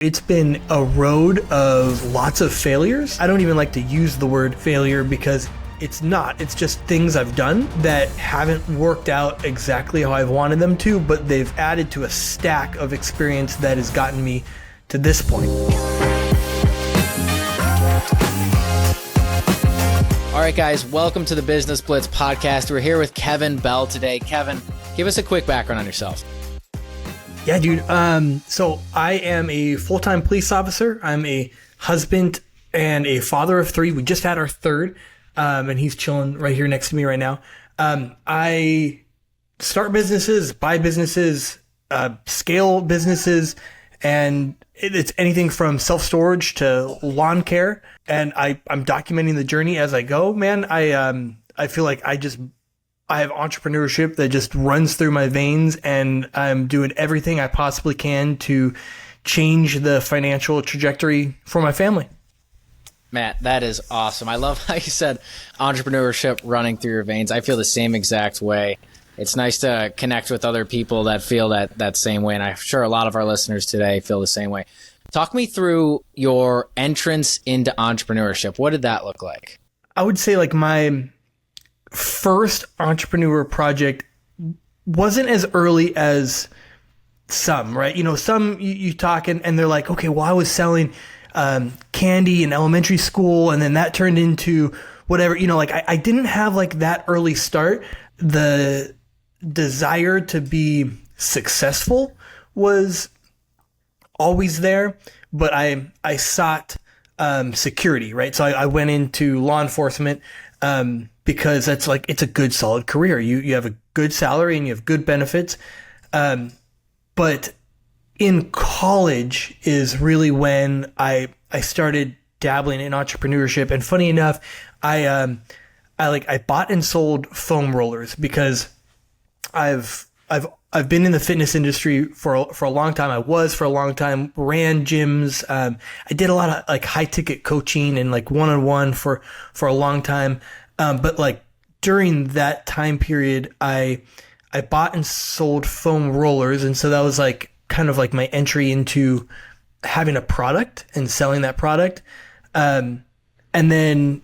It's been a road of lots of failures. I don't even like to use the word failure because it's not. It's just things I've done that haven't worked out exactly how I've wanted them to, but they've added to a stack of experience that has gotten me to this point. All right, guys, welcome to the Business Blitz podcast. We're here with Kevin Bell today. Kevin, give us a quick background on yourself. Yeah, dude. So I am a full-time police officer. I'm a husband and a father of three. We just had our third, and he's chilling right here next to me right now. I start businesses, buy businesses, scale businesses, and it's anything from self-storage to lawn care. And I'm documenting the journey as I go, man. I feel like I have entrepreneurship that just runs through my veins, and I'm doing everything I possibly can to change the financial trajectory for my family. Matt, that is awesome. I love how you said entrepreneurship running through your veins. I feel the same exact way. It's nice to connect with other people that feel that same way, and I'm sure a lot of our listeners today feel the same way. Talk me through your entrance into entrepreneurship. What did that look like? I would say like my first entrepreneur project wasn't as early as some, right? You know, some you talk and they're like, okay, well, I was selling candy in elementary school, and then that turned into whatever, you know, like I didn't have like that early start. The desire to be successful was always there, but I sought security, right? So I went into law enforcement because that's like, it's a good solid career. You have a good salary and you have good benefits. But in college is really when I started dabbling in entrepreneurship. And funny enough, I bought and sold foam rollers because I've been in the fitness industry for a long time. I was for a long time, ran gyms. I did a lot of like high ticket coaching and like one-on-one for a long time. But like during that time period, I bought and sold foam rollers. And so that was like kind of like my entry into having a product and selling that product. And then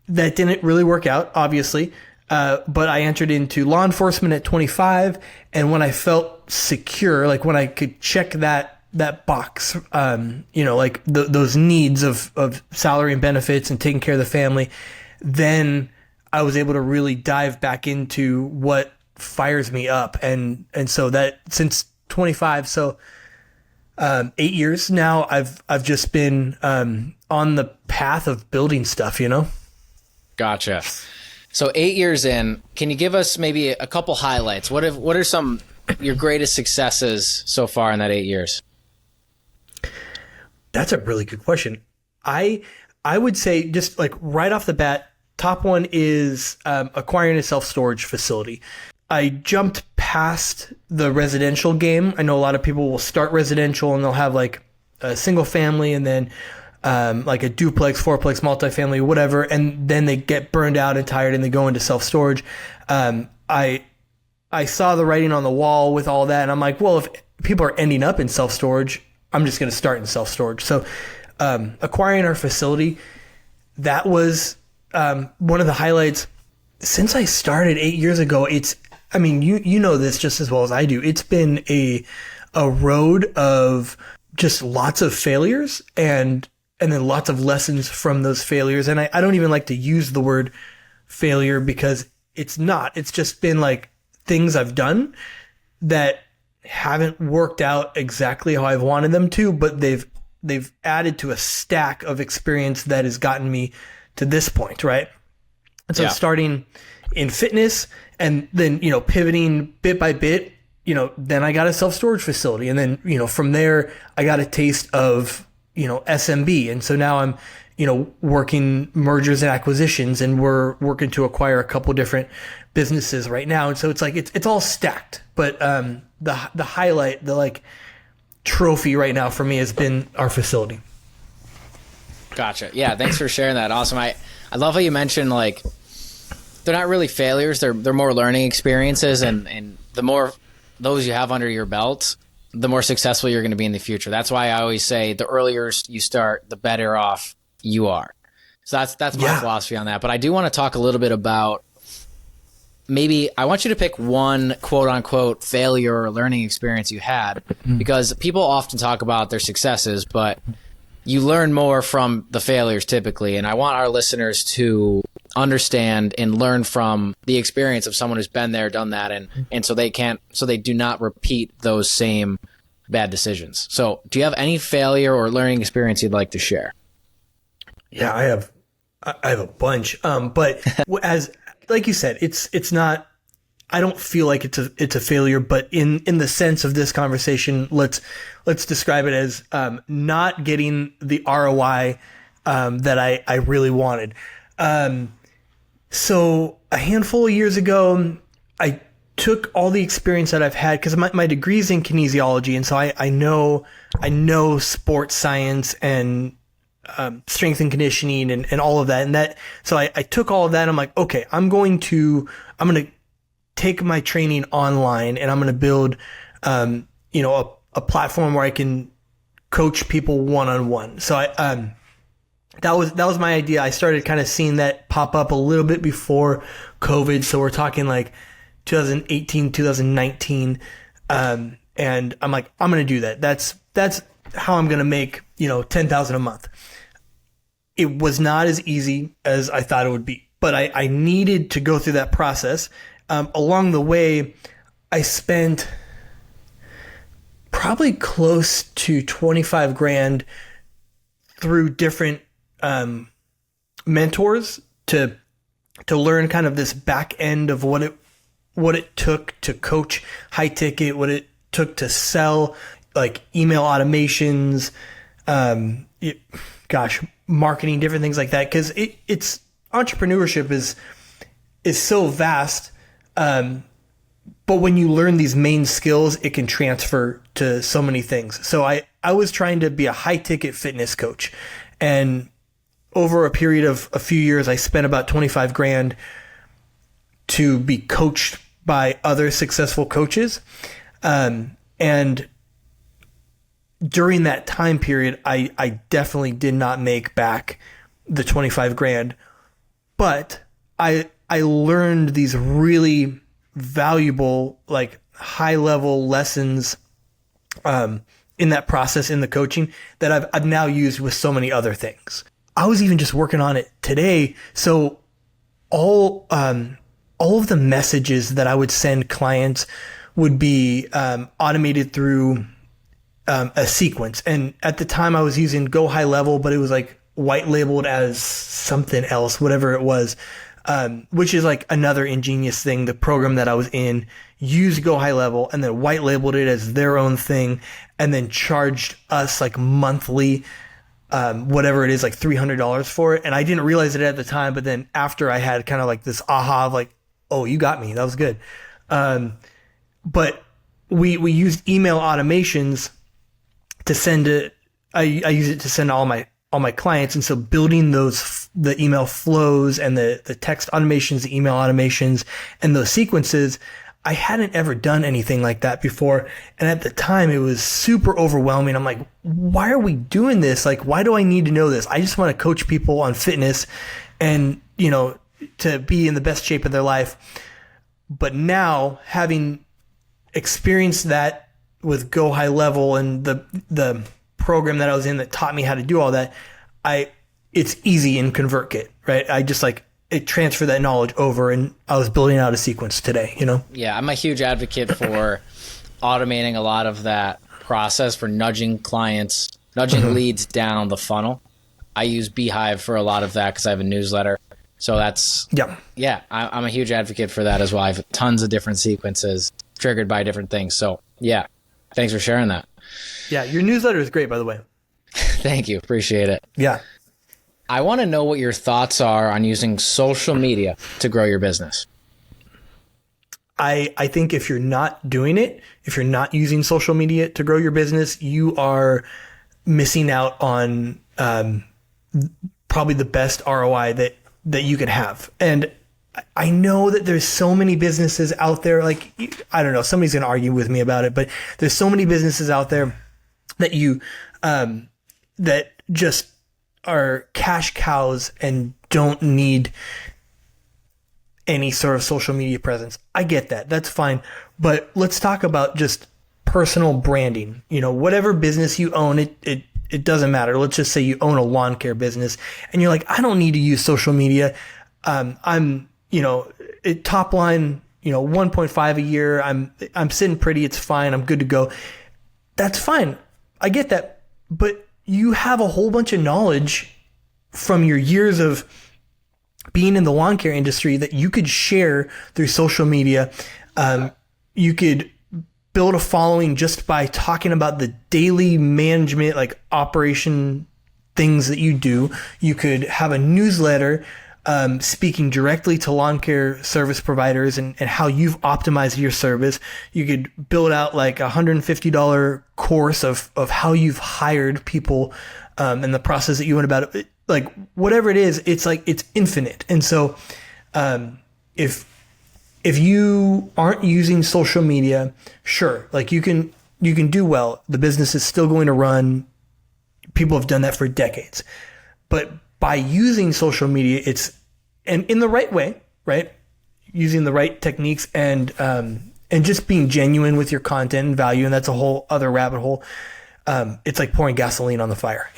that didn't really work out, obviously. But I entered into law enforcement at 25. And when I felt secure, like when I could check that box, you know, like those needs of salary and benefits and taking care of the family, then I was able to really dive back into what fires me up. And so that since 25, so 8 years now, I've just been on the path of building stuff, you know? Gotcha. So 8 years in, can you give us maybe a couple highlights? What are some your greatest successes so far in that 8 years? That's a really good question. I would say just like right off the bat, top one is acquiring a self-storage facility. I jumped past the residential game. I know a lot of people will start residential and they'll have like a single family and then like a duplex, fourplex, multifamily, whatever, and then they get burned out and tired and they go into self-storage. I saw the writing on the wall with all that, and I'm like, well, if people are ending up in self-storage, I'm just going to start in self-storage. So acquiring our facility, that was one of the highlights. Since I started 8 years ago, you know this just as well as I do. It's been a road of just lots of failures and then lots of lessons from those failures. And I don't even like to use the word failure because it's not. It's just been like things I've done that haven't worked out exactly how I've wanted them to, but they've added to a stack of experience that has gotten me to this point, right? And so starting in fitness and then, you know, pivoting bit by bit, you know, then I got a self-storage facility. And then, you know, from there, I got a taste of, you know, SMB. And so now I'm, you know, working mergers and acquisitions, and we're working to acquire a couple different businesses right now. And so it's like, it's all stacked. But the highlight, the like trophy right now for me has been our facility. Gotcha. Yeah. Thanks for sharing that. Awesome. I love how you mentioned like, they're not really failures. They're more learning experiences. And the more those you have under your belt, the more successful you're going to be in the future. That's why I always say the earlier you start, the better off you are. So that's my philosophy on that. But I do want to talk a little bit about, maybe I want you to pick one quote unquote failure or learning experience you had, because people often talk about their successes, but you learn more from the failures typically. And I want our listeners to understand and learn from the experience of someone who's been there, done that. And so they do not repeat those same bad decisions. So do you have any failure or learning experience you'd like to share? Yeah, I have a bunch. But as, like you said, it's not, I don't feel like it's a failure, but in the sense of this conversation, let's describe it as, not getting the ROI, that I really wanted. So a handful of years ago, I took all the experience that I've had, because my degree's in kinesiology. And so I know sports science and, strength and conditioning and all of that. And that, so I took all of that and I'm like, okay, I'm going to take my training online and I'm going to build, a platform where I can coach people one-on-one. So that was my idea. I started kind of seeing that pop up a little bit before COVID. So we're talking like 2018, 2019. And I'm like, I'm going to do that. That's how I'm going to make, $10,000 a month. It was not as easy as I thought it would be, but I needed to go through that process. Along the way, I spent probably close to 25 grand through different mentors to learn kind of this back end of what it took to coach high ticket, what it took to sell like email automations, marketing, different things like that. Cause it's entrepreneurship is so vast. But when you learn these main skills, it can transfer to so many things. So I was trying to be a high ticket fitness coach, and over a period of a few years, I spent about 25 grand to be coached by other successful coaches. And during that time period, I definitely did not make back the 25 grand, but I learned these really valuable, like high level lessons, in that process, in the coaching, that I've now used with so many other things. I was even just working on it today. So all of the messages that I would send clients would be automated through a sequence. And at the time I was using Go High Level, but it was like white labeled as something else, whatever it was, which is like another ingenious thing. The program that I was in used Go High Level and then white labeled it as their own thing, and then charged us like monthly, whatever it is, like $300 for it. And I didn't realize it at the time, but then after I had kind of like this aha of like, oh, you got me. That was good. But we used email automations to send it. I use it to send all my clients. And so building the email flows and the text automations, the email automations, and those sequences, I hadn't ever done anything like that before. And at the time it was super overwhelming. I'm like, why are we doing this? Like, why do I need to know this? I just want to coach people on fitness and, to be in the best shape of their life. But now, having experienced that with Go High Level and the program that I was in that taught me how to do all that, it's easy in ConvertKit, right? I just it transferred that knowledge over, and I was building out a sequence today, Yeah, I'm a huge advocate for automating a lot of that process, for nudging leads down the funnel. I use Beehive for a lot of that because I have a newsletter. So I'm a huge advocate for that as well. I have tons of different sequences triggered by different things. So yeah, thanks for sharing that. Yeah, your newsletter is great, by the way. Thank you. Appreciate it. Yeah. I want to know what your thoughts are on using social media to grow your business. I think if you're not doing it, if you're not using social media to grow your business, you are missing out on probably the best ROI that you could have. And I know that there's so many businesses out there, like, I don't know, somebody's going to argue with me about it, but there's so many businesses out there that that just are cash cows and don't need any sort of social media presence. I get that. That's fine. But let's talk about just personal branding. Whatever business you own, it doesn't matter. Let's just say you own a lawn care business and you're like, I don't need to use social media. I'm top line, 1.5 a year. I'm sitting pretty. It's fine. I'm good to go. That's fine. I get that. But you have a whole bunch of knowledge from your years of being in the lawn care industry that you could share through social media. You could build a following just by talking about the daily management, like operation things that you do. You could have a newsletter speaking directly to lawn care service providers and how you've optimized your service. You could build out like $150 course of how you've hired people and the process that you went about it. Like whatever it is, it's like it's infinite. And so if you aren't using social media, sure, like you can do well. The business is still going to run. People have done that for decades. But by using social media, and in the right way, right? Using the right techniques and just being genuine with your content and value, and that's a whole other rabbit hole. It's like pouring gasoline on the fire,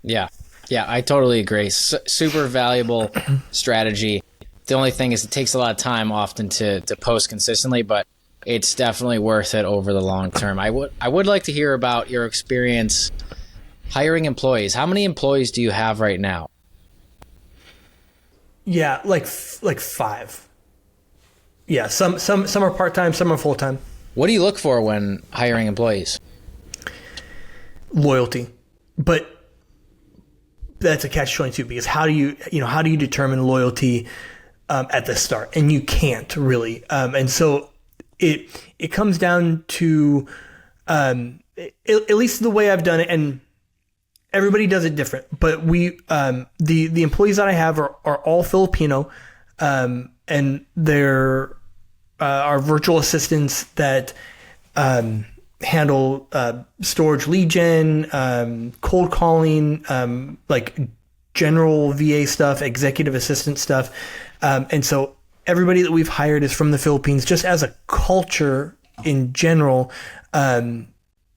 Yeah, I totally agree. Super valuable strategy. The only thing is it takes a lot of time often to post consistently, but it's definitely worth it over the long term. I would like to hear about your experience hiring employees. How many employees do you have right now? Yeah, like 5. Yeah, some are part-time, some are full-time. What do you look for when hiring employees? Loyalty. But that's a catch-22 because how do you determine loyalty at the start? And you can't really. And so it comes down to at least the way I've done it, and everybody does it different. But the employees that I have are all Filipino, and they're our virtual assistants that handle storage lead gen, cold calling, like general VA stuff, executive assistant stuff. And so everybody that we've hired is from the Philippines. Just as a culture in general,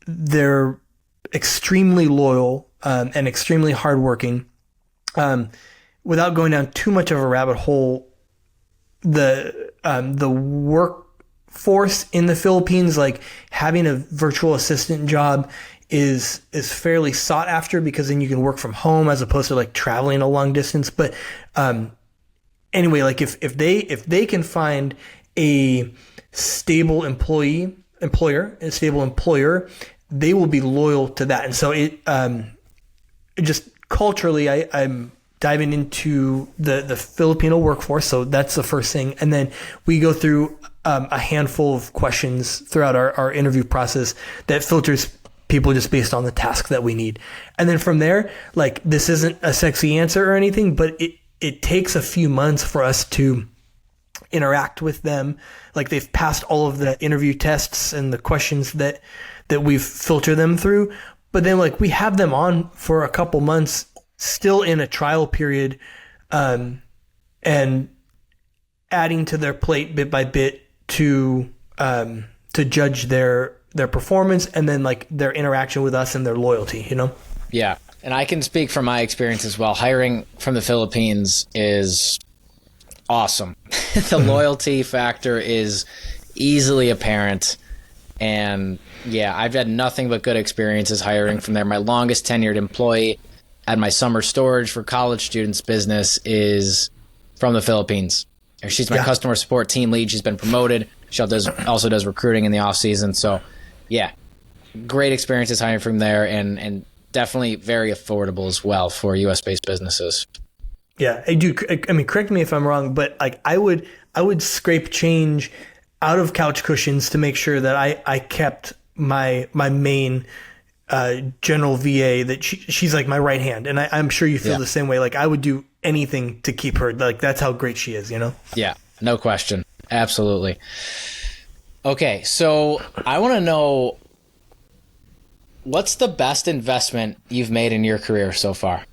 they're extremely loyal and extremely hardworking. Without going down too much of a rabbit hole, the workforce in the Philippines, like having a virtual assistant job is fairly sought after because then you can work from home as opposed to like traveling a long distance. But anyway, like if they can find a stable employer, they will be loyal to that. And so it just culturally, I'm diving into the Filipino workforce. So that's the first thing. And then we go through a handful of questions throughout our interview process that filters people just based on the task that we need. And then from there, like this isn't a sexy answer or anything, but it takes a few months for us to interact with them. Like they've passed all of the interview tests and the questions that we've filtered them through. But then like we have them on for a couple months still in a trial period, and adding to their plate bit by bit to judge their performance and then like their interaction with us and their loyalty, Yeah. And I can speak from my experience as well. Hiring from the Philippines is awesome. The loyalty factor is easily apparent. And yeah, I've had nothing but good experiences hiring from there. My longest tenured employee at my summer storage for college students business is from the Philippines. She's my customer support team lead. She's been promoted. She also does recruiting in the off season. So yeah, great experiences hiring from there and definitely very affordable as well for US based businesses. Yeah, I do. I mean, correct me if I'm wrong, but like I would scrape change out of couch cushions to make sure that I kept my main general VA that she's like my right hand. And I'm sure you feel the same way. Like I would do anything to keep her. Like that's how great she is, you know? Yeah, no question. Absolutely. Okay. So I want to know, what's the best investment you've made in your career so far?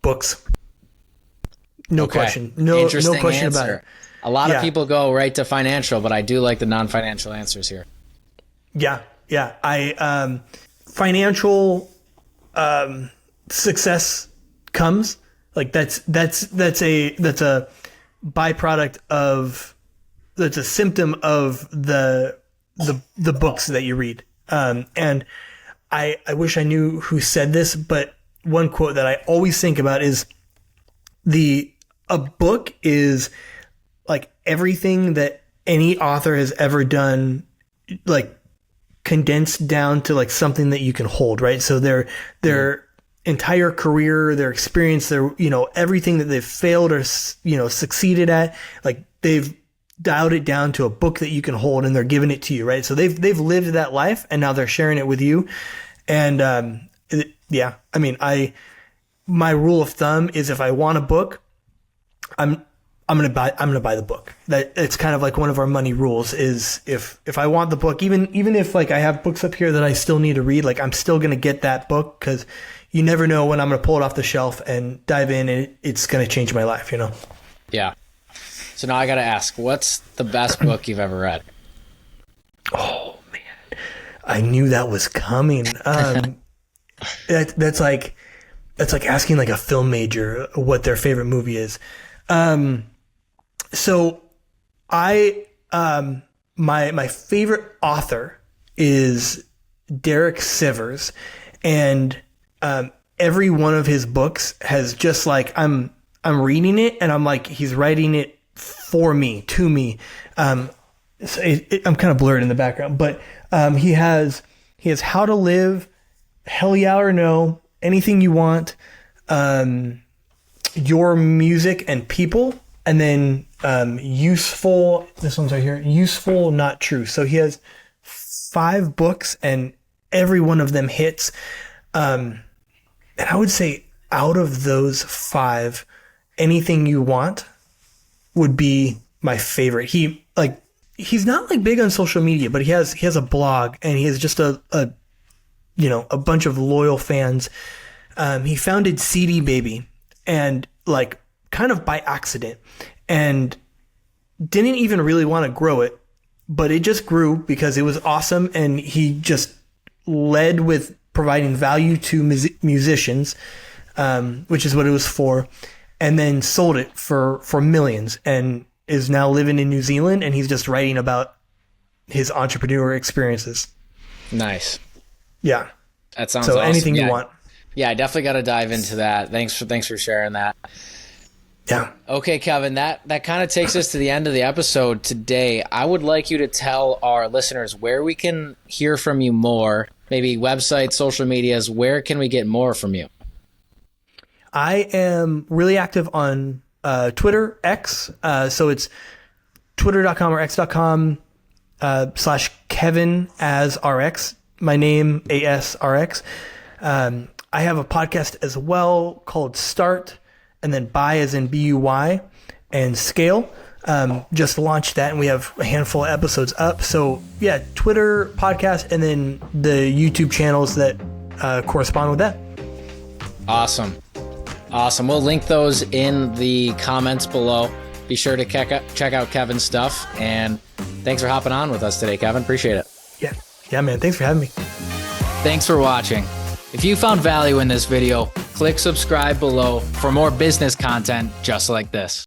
Books. No question. No question about it. A lot of people go right to financial, but I do like the non-financial answers here. Yeah. Yeah. Financial success comes like that's a byproduct of, that's a symptom of the books that you read. And I wish I knew who said this, but one quote that I always think about is a book is like everything that any author has ever done, like condensed down to like something that you can hold, right? So their entire career, their experience, their, everything that they've failed or, succeeded at, like they've dialed it down to a book that you can hold and they're giving it to you, right? So they've lived that life and now they're sharing it with you. And, my rule of thumb is if I want a book, I'm going to buy the book. That it's kind of like one of our money rules is if I want the book, even if like I have books up here that I still need to read, like I'm still going to get that book because you never know when I'm going to pull it off the shelf and dive in and it's going to change my life, Yeah. So now I got to ask, what's the best book you've ever read? Oh man, I knew that was coming. That's like asking like a film major what their favorite movie is. So I, my favorite author is Derek Sivers, and, every one of his books has just like, I'm reading it and I'm like, he's writing it for me, to me. I'm kind of blurred in the background, but, he has How to Live, Hell Yeah or No, Anything You Want, Your Music and People, and then Useful, this one's right here, Useful Not True. So he has 5 books and every one of them hits. And I would say out of those 5, Anything You Want would be my favorite. He's not like big on social media, but he has a blog and he has just a bunch of loyal fans. He founded CD Baby and like kind of by accident and didn't even really want to grow it, but it just grew because it was awesome. And he just led with providing value to musicians, which is what it was for, and then sold it for millions and is now living in New Zealand. And he's just writing about his entrepreneur experiences. Nice. Yeah. That sounds so awesome. Anything You Want. Yeah, I definitely got to dive into that. Thanks for sharing that. Yeah. Okay, Kevin, that kind of takes us to the end of the episode today. I would like you to tell our listeners where we can hear from you more, maybe websites, social medias. Where can we get more from you? I am really active on Twitter, X. So it's twitter.com or x.com /Kevin as RX. My name, ASRX. I have a podcast as well called Start, and then Buy as in BUY, and Scale. Just launched that, and we have a handful of episodes up. So yeah, Twitter, podcast, and then the YouTube channels that correspond with that. Awesome. We'll link those in the comments below. Be sure to check out Kevin's stuff. And thanks for hopping on with us today, Kevin. Appreciate it. Yeah, man. Thanks for having me. Thanks for watching. If you found value in this video, click subscribe below for more business content just like this.